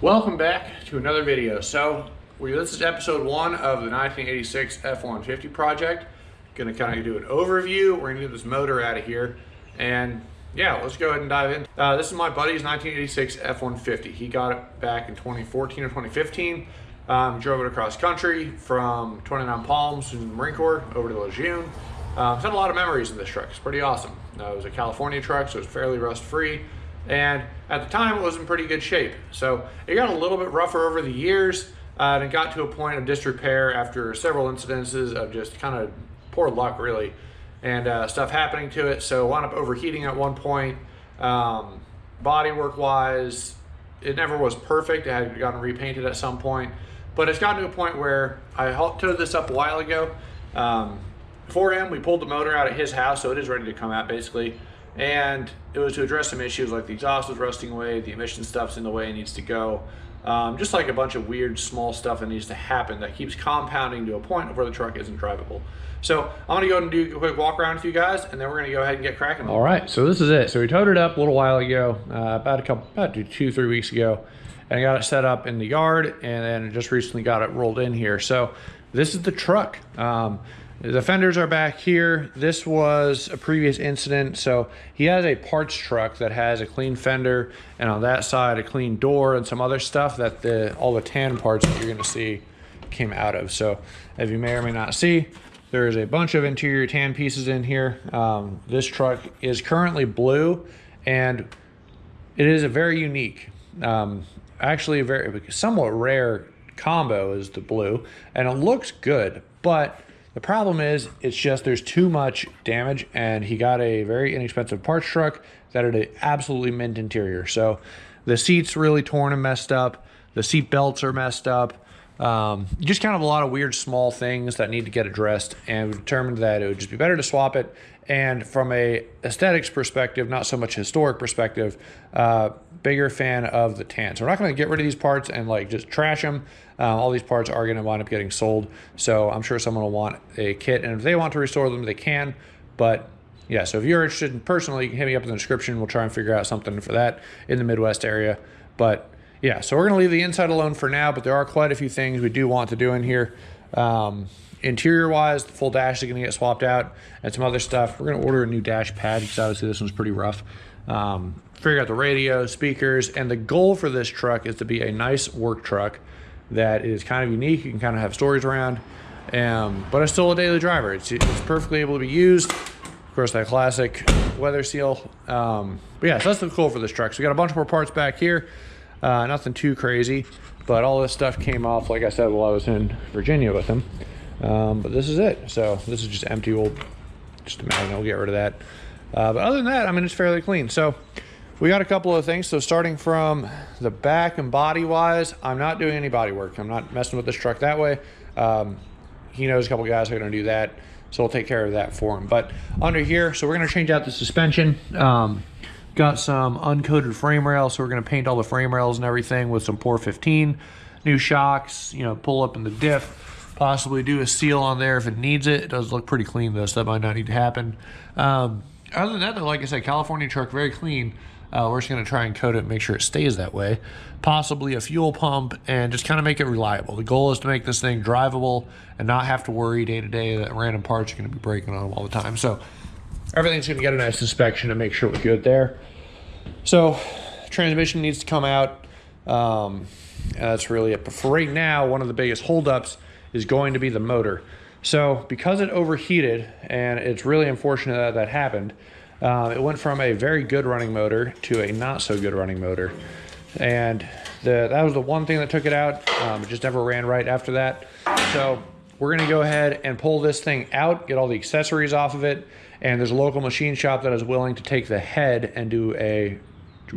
Welcome back to another video. This is episode 1 of the 1986 F150 project. Gonna kind of do an overview. We're gonna get this motor out of here, and yeah, let's go ahead and dive in. This is my buddy's 1986 F150. He got it back in 2014 or 2015. Drove it across country from 29 Palms in the Marine Corps over to Lejeune. Had a lot of memories of this truck. It's pretty awesome. It was a California truck, so it's fairly rust-free. And at the time, it was in pretty good shape. So it got a little bit rougher over the years, and it got to a point of disrepair after several incidences of just kind of poor luck, really, and stuff happening to it. So wound up overheating at one point. Bodywork-wise, it never was perfect. It had gotten repainted at some point, but it's gotten to a point where I towed this up a while ago. For him, we pulled the motor out of his house, so it is ready to come out, basically. And it was to address some issues like the exhaust was rusting away, the emission stuff's in the way, it needs to go. Just like a bunch of weird small stuff that needs to happen that keeps compounding to a point where the truck isn't drivable. So I'm gonna go ahead and do a quick walk around with you guys, and then we're gonna go ahead and get cracking. All right, so this is it. So we towed it up a little while ago, about 2-3 weeks ago, and I got it set up in the yard, and then just recently got it rolled in here. So this is the truck. The fenders are back here. This was a previous incident. So he has a parts truck that has a clean fender, and on that side a clean door and some other stuff that all the tan parts that you're gonna see came out of. So as you may or may not see, there is a bunch of interior tan pieces in here. This truck is currently blue, and it is a very unique, actually a very somewhat rare combo is the blue, and it looks good, but the problem is, it's just there's too much damage, and he got a very inexpensive parts truck that had an absolutely mint interior. So the seat's really torn and messed up. The seat belts are messed up. Just kind of a lot of weird small things that need to get addressed, and we determined that it would just be better to swap it. And from a aesthetics perspective, not so much historic perspective, bigger fan of the tan. So we're not going to get rid of these parts and like just trash them. All these parts are going to wind up getting sold. So I'm sure someone will want a kit, and if they want to restore them, they can. But yeah, so if you're interested in personally, you can hit me up in the description. We'll try and figure out something for that in the Midwest area. But yeah, so we're going to leave the inside alone for now, but there are quite a few things we do want to do in here. Interior wise, the full dash is going to get swapped out, and some other stuff. We're going to order a new dash pad because obviously this one's pretty rough. Figure out the radio, speakers, and the goal for this truck is to be a nice work truck that is kind of unique. You can kind of have stories around, but it's still a daily driver. It's perfectly able to be used. Of course, that classic weather seal. But yeah, so that's the goal for this truck. So we got a bunch more parts back here. Nothing too crazy, but all this stuff came off, like I said, while I was in Virginia with him. But this is it. So this is just empty old, just a magnet. We'll get rid of that. But other than that, I mean, it's fairly clean. So we got a couple of things. So starting from the back and body wise, I'm not doing any body work. I'm not messing with this truck that way. He knows a couple guys who are going to do that, so we'll take care of that for him. But under here, so we're going to change out the suspension. Got some uncoated frame rails, so we're going to paint all the frame rails and everything with some Pour 15. New shocks, you know, pull up in the diff, possibly do a seal on there if it needs it. It does look pretty clean though, so that might not need to happen. Other than that though, like I said, California truck, very clean. We're just going to try and coat it and make sure it stays that way. Possibly a fuel pump, and just kind of make it reliable. The goal is to make this thing drivable and not have to worry day to day that random parts are going to be breaking on them all the time. So everything's going to get a nice inspection to make sure we're good there. So transmission needs to come out. That's really it. But for right now, one of the biggest holdups is going to be the motor. So because it overheated, and it's really unfortunate that that happened, it went from a very good running motor to a not so good running motor. And that was the one thing that took it out. It just never ran right after that. So we're gonna go ahead and pull this thing out, get all the accessories off of it. And there's a local machine shop that is willing to take the head and do a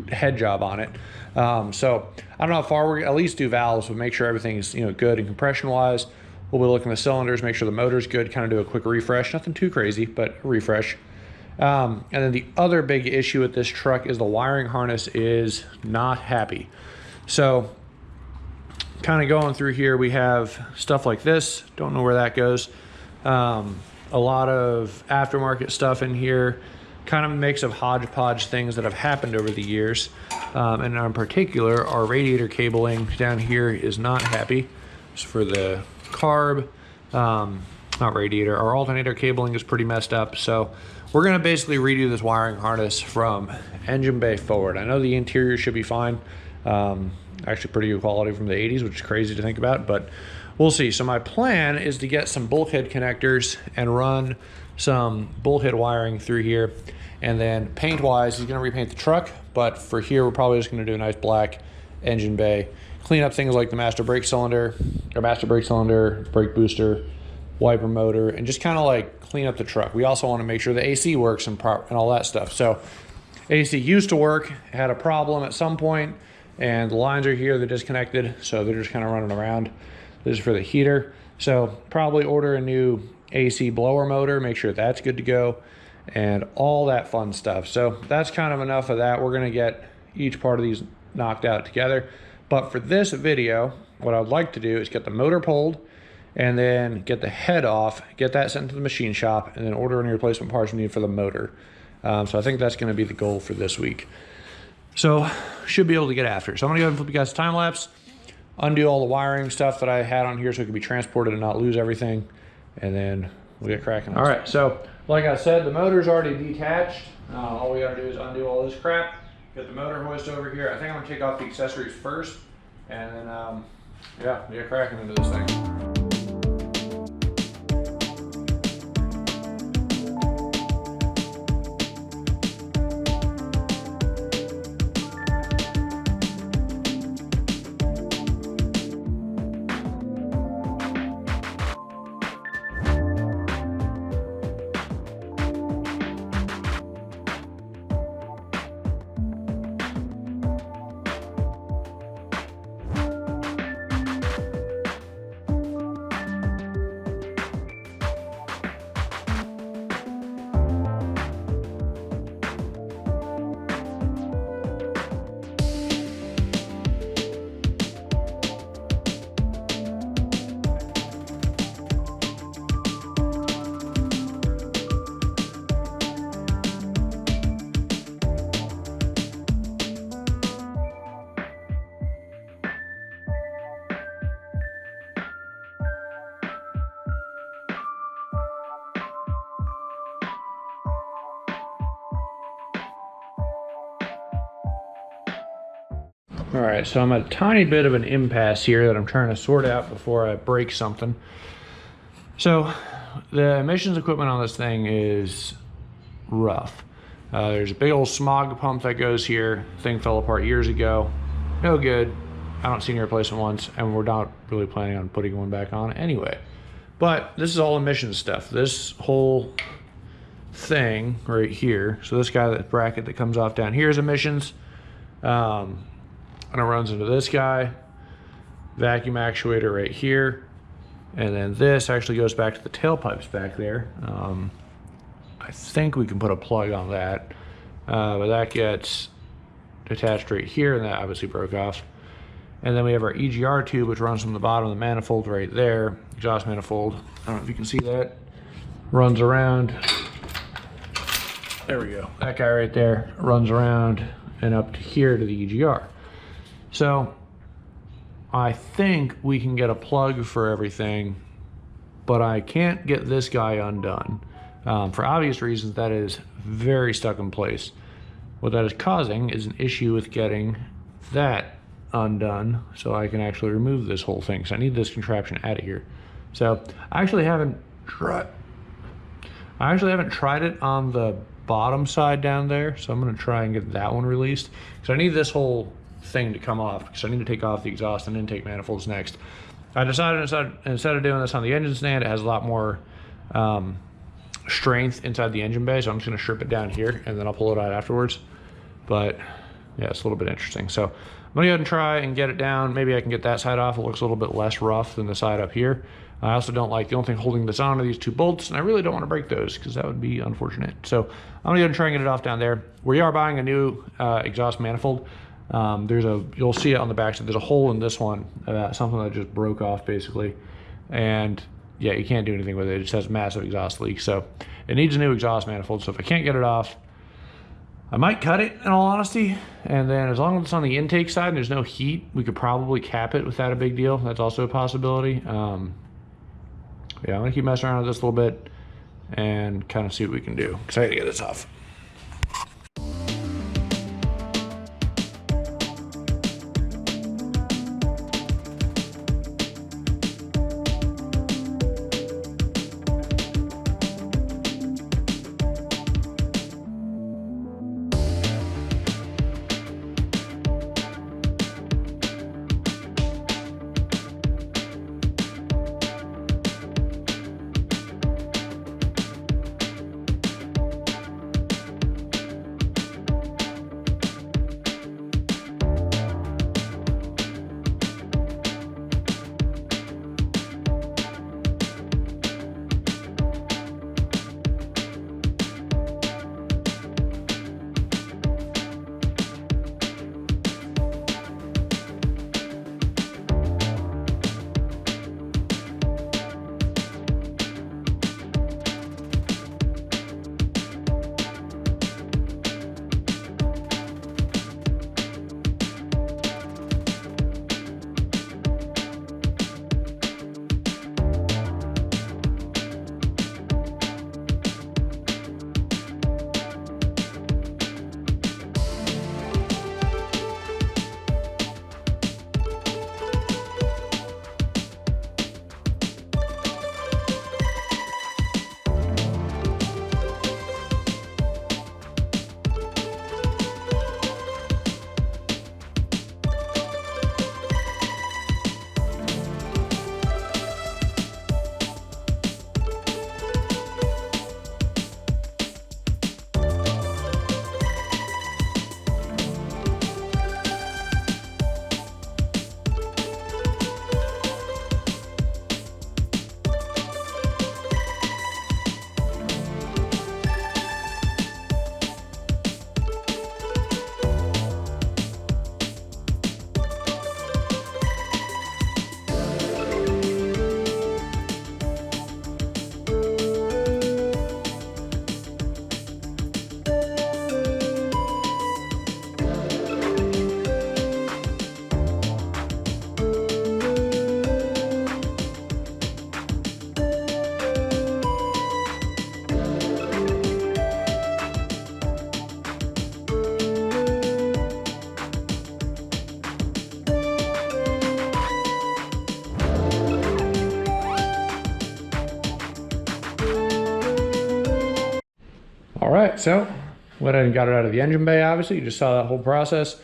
head job on it. So I don't know how far we're gonna at least do valves, but make sure everything's, you know, good and compression wise. We'll be looking at the cylinders, make sure the motor's good, kind of do a quick refresh. Nothing too crazy, but a refresh. And then the other big issue with this truck is the wiring harness is not happy. So kind of going through here, we have stuff like this. Don't know where that goes. A lot of aftermarket stuff in here, kind of a mix of hodgepodge things that have happened over the years. And in particular, our radiator cabling down here is not happy. It's for the carb, not radiator, our alternator cabling is pretty messed up. So we're gonna basically redo this wiring harness from engine bay forward. I know the interior should be fine. Actually pretty good quality from the 80s, which is crazy to think about, but we'll see. So my plan is to get some bulkhead connectors and run some bulkhead wiring through here. And then paint wise, he's gonna repaint the truck, but for here, we're probably just gonna do a nice black engine bay. Clean up things like the master brake cylinder, brake booster, wiper motor, and just kind of like clean up the truck. We also wanna make sure the AC works and all that stuff. So AC used to work, had a problem at some point, and the lines are here, they're disconnected, so they're just kind of running around. This is for the heater. So probably order a new AC blower motor, make sure that's good to go, and all that fun stuff. So that's kind of enough of that. We're gonna get each part of these knocked out together. But for this video, what I'd like to do is get the motor pulled and then get the head off, get that sent to the machine shop, and then order any replacement parts we need for the motor. So I think that's gonna be the goal for this week. So should be able to get after. So I'm gonna go ahead and flip you guys a time lapse, undo all the wiring stuff that I had on here so it can be transported and not lose everything, and then we'll get cracking. All right, so like I said, the motor's already detached. All we gotta do is undo all this crap, get the motor hoist over here. I think I'm gonna take off the accessories first, and then yeah, we'll get cracking into this thing. All right, so I'm at a tiny bit of an impasse here that I'm trying to sort out before I break something. So the emissions equipment on this thing is rough. There's a big old smog pump that goes here. Thing fell apart years ago. No good. I don't see any replacement ones, and we're not really planning on putting one back on anyway. But this is all emissions stuff. This whole thing right here, so this guy, that bracket that comes off down here is emissions. And it runs into this guy, vacuum actuator right here, and then this actually goes back to the tailpipes back there. I think we can put a plug on that, but that gets attached right here, and that obviously broke off. And then we have our EGR tube, which runs from the bottom of the manifold right there, exhaust manifold. I don't know if you can see that. Runs around. There we go. That guy right there runs around and up to here to the EGR. So I think we can get a plug for everything, but I can't get this guy undone. For obvious reasons, that is very stuck in place. What that is causing is an issue with getting that undone so I can actually remove this whole thing. So I need this contraption out of here. So I actually haven't tried it on the bottom side down there. So I'm gonna try and get that one released, because I need this whole thing to come off, because I need to take off the exhaust and intake manifolds next. I decided instead of doing this on the engine stand, it has a lot more strength inside the engine bay, so I'm just going to strip it down here and then I'll pull it out afterwards. But yeah, it's a little bit interesting. So I'm going to go ahead and try and get it down. Maybe I can get that side off. It looks a little bit less rough than the side up here. I also don't like, the only thing holding this on are these two bolts, and I really don't want to break those because that would be unfortunate. So I'm going to go ahead and try and get it off down there. We are buying a new exhaust manifold. You'll see it on the back, so there's a hole in this one, something that just broke off basically. And yeah, you can't do anything with it. It just has massive exhaust leaks. So it needs a new exhaust manifold. So if I can't get it off, I might cut it in all honesty, and then as long as it's on the intake side and there's no heat, we could probably cap it without a big deal. That's also a possibility. Yeah, I'm gonna keep messing around with this a little bit and kind of see what we can do. Excited to get this off. All right, so went ahead and got it out of the engine bay, obviously. You just saw that whole process.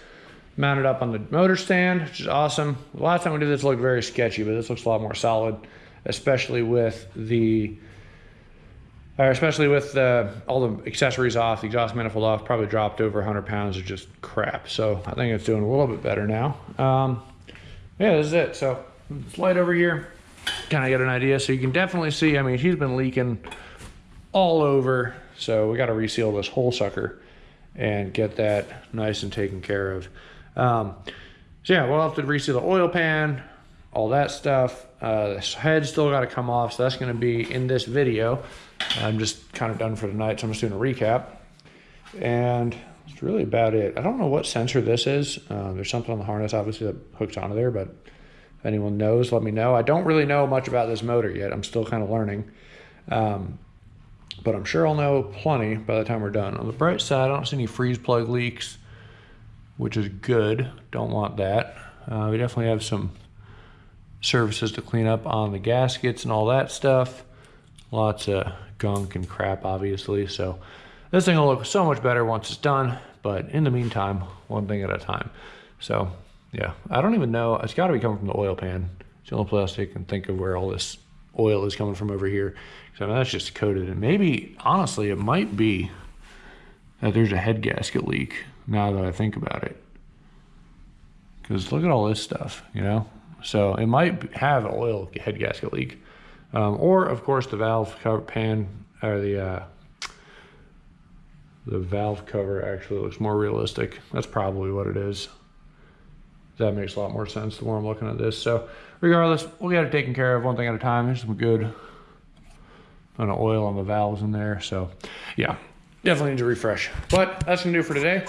Mounted up on the motor stand, which is awesome. The last time we did this looked very sketchy, but this looks a lot more solid, especially with the all the accessories off, the exhaust manifold off. Probably dropped over 100 pounds of just crap. So I think it's doing a little bit better now. Yeah, this is it. So slide over here, kind of get an idea. So you can definitely see, I mean, she's been leaking all over. So we got to reseal this whole sucker and get that nice and taken care of. So yeah, we'll have to reseal the oil pan, all that stuff. This head's still got to come off, so that's going to be in this video. I'm just kind of done for tonight, so I'm just doing a recap. And that's really about it. I don't know what sensor this is. There's something on the harness, obviously, that hooks onto there, but if anyone knows, let me know. I don't really know much about this motor yet. I'm still kind of learning. But I'm sure I'll know plenty by the time we're done. On the bright side, I don't see any freeze plug leaks, which is good. Don't want that. We definitely have some surfaces to clean up on the gaskets and all that stuff. Lots of gunk and crap, obviously. So this thing will look so much better once it's done. But in the meantime, one thing at a time. So yeah, I don't even know. It's got to be coming from the oil pan. It's the only place I can think of where all this oil is coming from over here. So I mean, that's just coated. And maybe, honestly, it might be that there's a head gasket leak now that I think about it. Because look at all this stuff, you know? So it might have an oil head gasket leak. Or, of course, the valve cover pan, or the valve cover actually looks more realistic. That's probably what it is. That makes a lot more sense the more I'm looking at this. So regardless, we'll get it taken care of one thing at a time. There's some good oil on the valves in there. So yeah, definitely needs a refresh. But that's gonna do for today.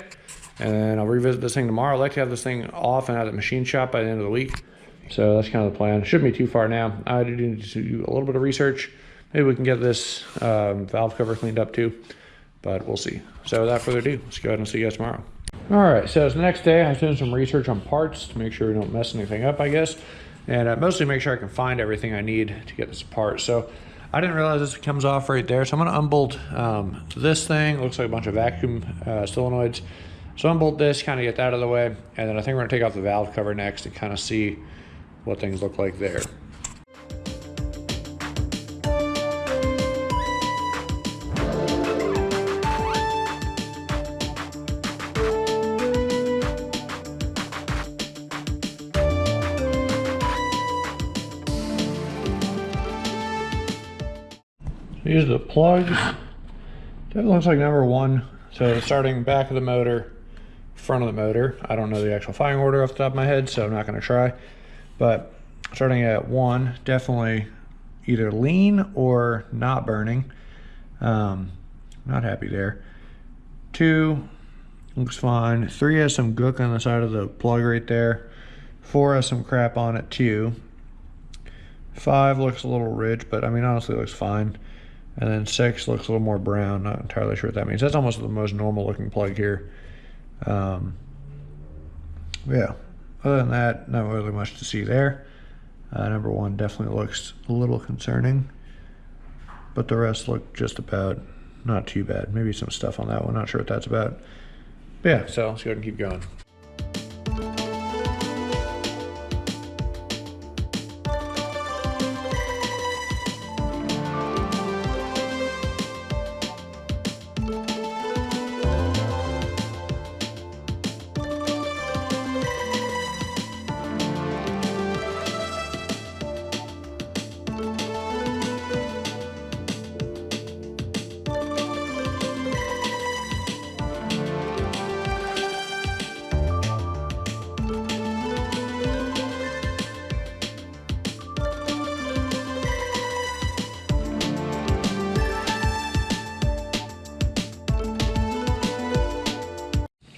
And then I'll revisit this thing tomorrow. I'd like to have this thing off and out of the machine shop by the end of the week. So that's kind of the plan. Shouldn't be too far now. I do need to do a little bit of research. Maybe we can get this valve cover cleaned up too, but we'll see. So without further ado, let's go ahead and see you guys tomorrow. All right, so it's the next day. I was doing some research on parts to make sure we don't mess anything up, I guess. And mostly make sure I can find everything I need to get this apart. So I didn't realize this comes off right there. So I'm gonna unbolt this thing. It looks like a bunch of vacuum solenoids. So unbolt this, kind of get that out of the way. And then I think we're gonna take off the valve cover next to kind of see what things look like there. These are the plugs. That looks like number 1. So starting back of the motor, front of the motor. I don't know the actual firing order off the top of my head, so I'm not gonna try. But starting at 1, definitely either lean or not burning. Not happy there. 2 looks fine. 3 has some gook on the side of the plug right there. 4 has some crap on it too. 5 looks a little rich, but I mean honestly it looks fine. And then 6 looks a little more brown. Not entirely sure what that means. That's almost the most normal looking plug here. Yeah, other than that, not really much to see there. Number 1 definitely looks a little concerning, but the rest look just about not too bad. Maybe some stuff on that one, not sure what that's about. But yeah, so let's go ahead and keep going.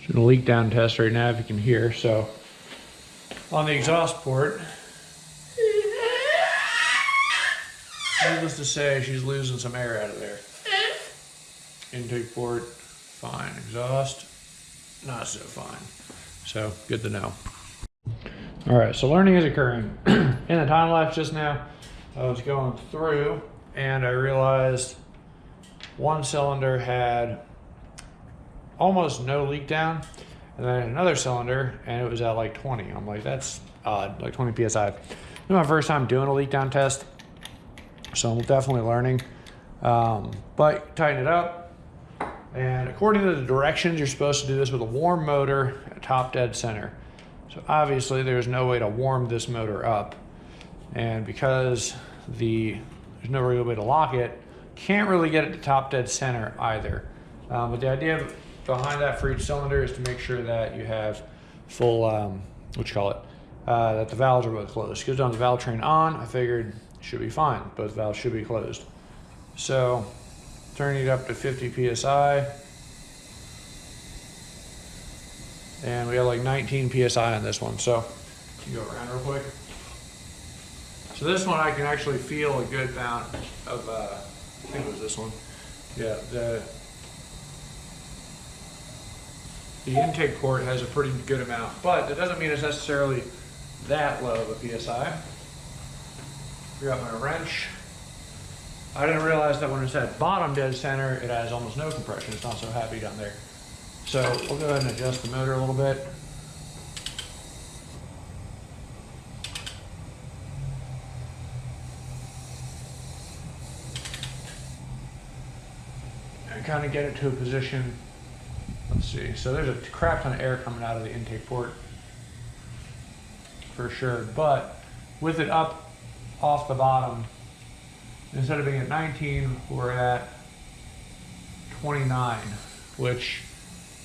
Doing a leak down test right now, if you can hear. So on the exhaust port, needless to say, she's losing some air out of there. Intake port, fine. Exhaust, not so fine. So good to know. All right, so learning is occurring. In the time lapse just now, I was going through and I realized one cylinder had almost no leak down, and then another cylinder and it was at like 20. I'm like, that's odd, like 20 psi. This is my first time doing a leak down test, so I'm definitely learning. But tighten it up, and according to the directions, you're supposed to do this with a warm motor at top dead center. So obviously there's no way to warm this motor up, and because there's no real way to lock it, can't really get it to top dead center either. But the idea behind that for each cylinder is to make sure that you have full, that the valves are both closed. Because on the valve train on, I figured it should be fine. Both valves should be closed. So turning it up to 50 psi. And we have like 19 psi on this one. So you go around real quick. So this one I can actually feel a good amount of, I think it was this one. Yeah, the intake port has a pretty good amount, but it doesn't mean it's necessarily that low of a PSI. Got my wrench. I didn't realize that when it's at bottom dead center, it has almost no compression. It's not so happy down there. So we'll go ahead and adjust the motor a little bit. And kind of get it to a position. Let's see, so there's a crap ton of air coming out of the intake port for sure, but with it up off the bottom, instead of being at 19, we're at 29, which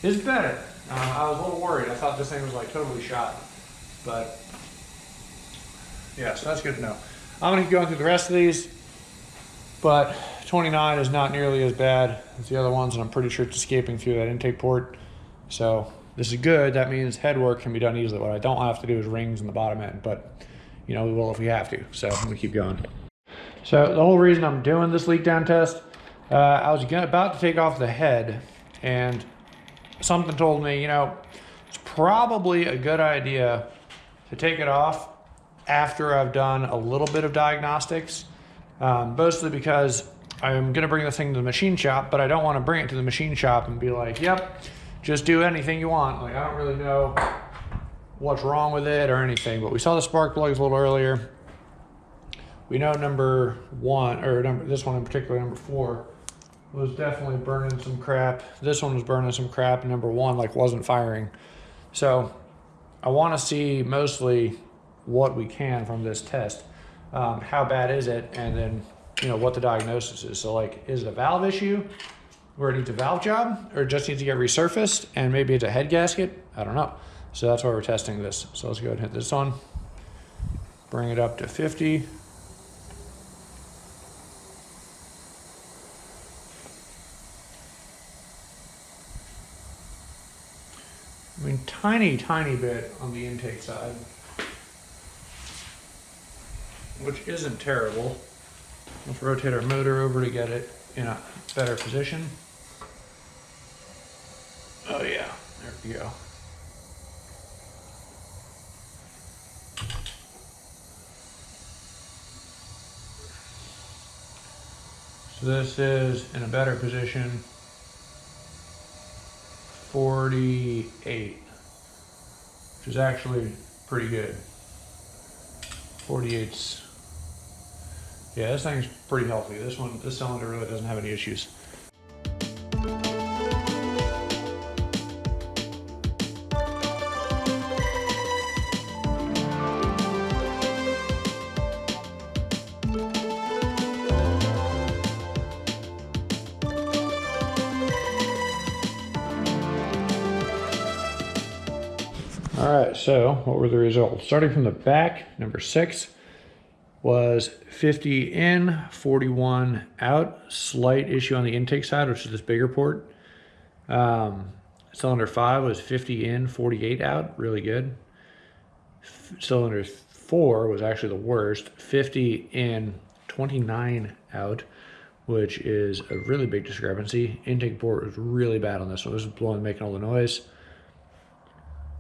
is better. I was a little worried. I thought this thing was like totally shot, but yeah, so that's good to know. I'm gonna keep going through the rest of these, but 29 is not nearly as bad as the other ones, and I'm pretty sure it's escaping through that intake port. So this is good. That means head work can be done easily. What I don't have to do is rings in the bottom end, but you know, we will if we have to. So I'm gonna keep going. So the whole reason I'm doing this leak down test, I was about to take off the head, and something told me, you know, it's probably a good idea to take it off after I've done a little bit of diagnostics, mostly because I'm gonna bring this thing to the machine shop, but I don't wanna bring it to the machine shop and be like, yep, just do anything you want. Like, I don't really know what's wrong with it or anything, but we saw the spark plugs a little earlier. We know number one, or this one in particular, number 4, was definitely burning some crap. This one was burning some crap, and number 1 like wasn't firing. So I want to see mostly what we can from this test. How bad is it, and then you know what the diagnosis is. So like, is it a valve issue where it needs a valve job, or it just needs to get resurfaced, and maybe it's a head gasket? I don't know. So that's why we're testing this. So let's go ahead and hit this one. Bring it up to 50. I mean, tiny bit on the intake side, which isn't terrible. Let's rotate our motor over to get it in a better position. Oh yeah, there we go. So this is in a better position. 48, which is actually pretty good. 48's, yeah, this thing's pretty healthy. This cylinder really doesn't have any issues. All right, so what were the results? Starting from the back, number 6 was 50 in, 41 out. Slight issue on the intake side, which is this bigger port. Cylinder 5 was 50 in, 48 out, really good. Cylinder 4 was actually the worst, 50 in, 29 out, which is a really big discrepancy. Intake port was really bad on this one. This was blowing, making all the noise.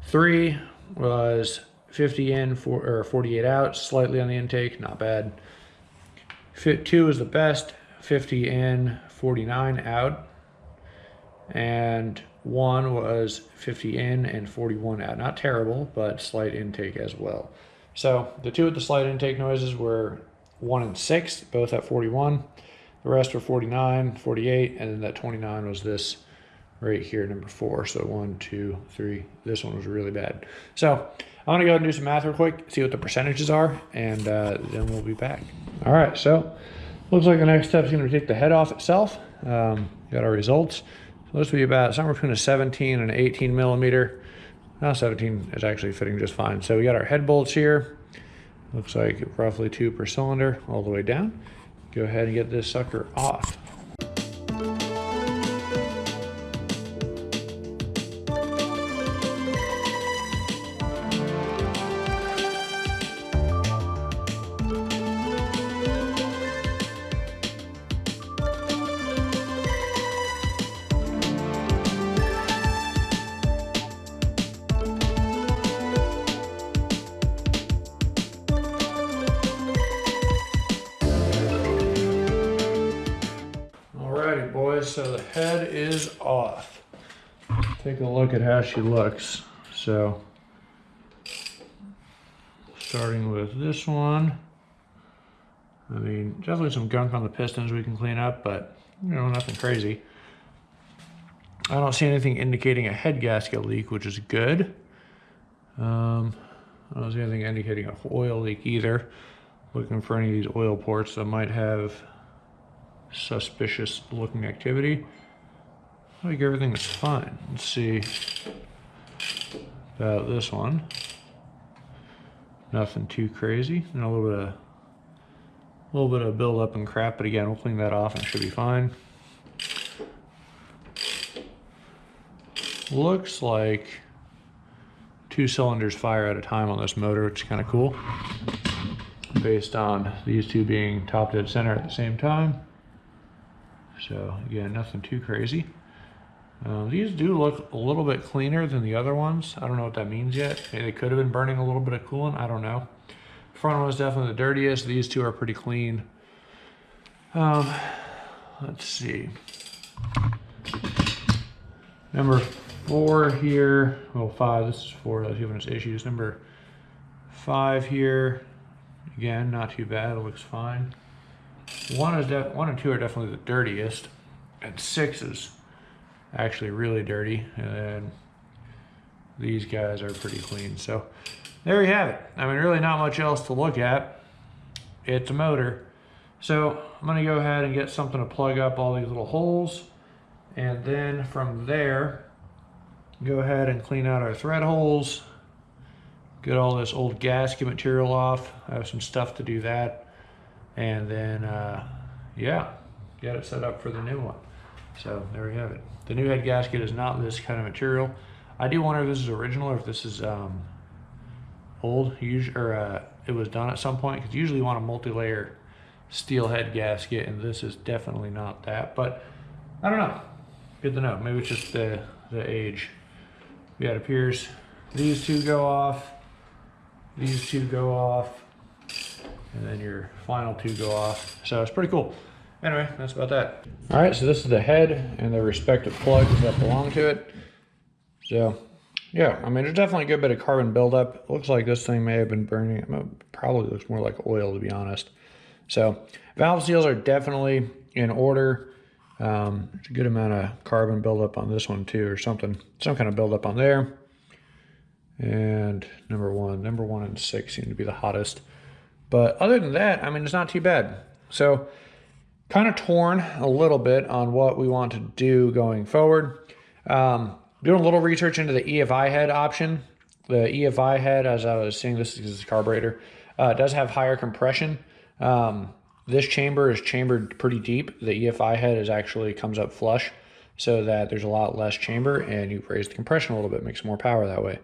3 was 50 in, 48 out, slightly on the intake, not bad. 2 is the best, 50 in, 49 out. And 1 was 50 in and 41 out. Not terrible, but slight intake as well. So the 2 with the slight intake noises were 1 and 6, both at 41. The rest were 49, 48, and then that 29 was this right here, number 4. So 1, 2, 3. This one was really bad. So I'm gonna go ahead and do some math real quick, see what the percentages are, and then we'll be back. All right, so looks like the next step is gonna take the head off itself. Got our results. So this will be about somewhere between a 17 and an 18 millimeter. Now 17 is actually fitting just fine. So we got our head bolts here. Looks like roughly 2 per cylinder all the way down. Go ahead and get this sucker off. Alrighty boys, so the head is off. Take a look at how she looks. So, starting with this one, I mean, definitely some gunk on the pistons we can clean up, but you know, nothing crazy. I don't see anything indicating a head gasket leak, which is good. I don't see anything indicating an oil leak either. Looking for any of these oil ports that might have suspicious looking activity. I think everything is fine. Let's see about this one. Nothing too crazy, and a little bit of buildup and crap, but again, we'll clean that off and it should be fine. Looks like 2 cylinders fire at a time on this motor, which is kind of cool, based on these two being top dead center at the same time. So again, nothing too crazy. These do look a little bit cleaner than the other ones. I don't know what that means yet. Maybe they could have been burning a little bit of coolant. I don't know. Front one is definitely the dirtiest. These two are pretty clean. Let's see. Number 4 here. Well, 5. This is 4. That's giving us issues. Number 5 here. Again, not too bad. It looks fine. 1 and 2 are definitely the dirtiest, and 6 is actually really dirty, and then these guys are pretty clean. So there you have it. I mean, really not much else to look at. It's a motor. So I'm gonna go ahead and get something to plug up all these little holes, and then from there go ahead and clean out our thread holes, get all this old gasket material off. I have some stuff to do that, and then yeah, get it set up for the new one. So there we have it. The new head gasket is not this kind of material. I do wonder if this is original or if this is old, or it was done at some point, because usually you want a multi-layer steel head gasket, and this is definitely not that, but I don't know. Good to know. Maybe it's just the age. Yeah, it appears these two go off, these two go off, and then your final 2 go off. So it's pretty cool. Anyway, that's about that. All right, so this is the head and the respective plugs that belong to it. So yeah, I mean, there's definitely a good bit of carbon buildup. It looks like this thing may have been burning. It probably looks more like oil, to be honest. So valve seals are definitely in order. There's a good amount of carbon buildup on this one too, or something, some kind of buildup on there. And number one and 6 seem to be the hottest. But other than that, I mean, it's not too bad. So kind of torn a little bit on what we want to do going forward. Doing a little research into the EFI head option. The EFI head, as I was saying, this is a carburetor, does have higher compression. This chamber is chambered pretty deep. The EFI head is actually comes up flush, so that there's a lot less chamber, and you raise the compression a little bit, makes more power that way.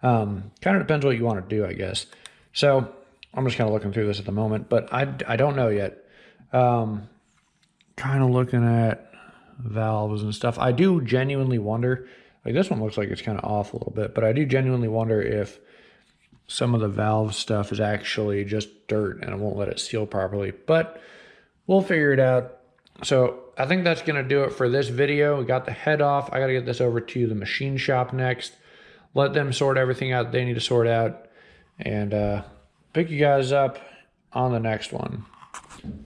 Kind of depends what you want to do, I guess. So I'm just kind of looking through this at the moment, but I don't know yet. Kind of looking at valves and stuff. I do genuinely wonder, like this one looks like it's kind of off a little bit, but I do genuinely wonder if some of the valve stuff is actually just dirt and it won't let it seal properly, but we'll figure it out. So I think that's going to do it for this video. We got the head off. I got to get this over to the machine shop next, let them sort everything out they need to sort out, and pick you guys up on the next one.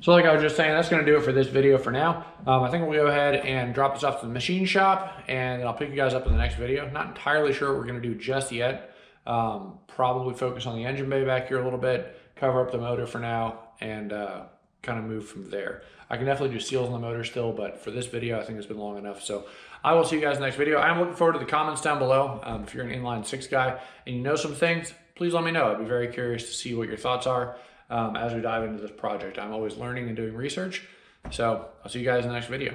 So like I was just saying, that's going to do it for this video for now. I think we'll go ahead and drop this off to the machine shop, and I'll pick you guys up in the next video. Not entirely sure what we're going to do just yet. Probably focus on the engine bay back here a little bit, cover up the motor for now, and kind of move from there. I can definitely do seals on the motor still, but for this video, I think it's been long enough. So I will see you guys in the next video. I'm looking forward to the comments down below. If you're an inline 6 guy and you know some things, please let me know. I'd be very curious to see what your thoughts are as we dive into this project. I'm always learning and doing research. So I'll see you guys in the next video.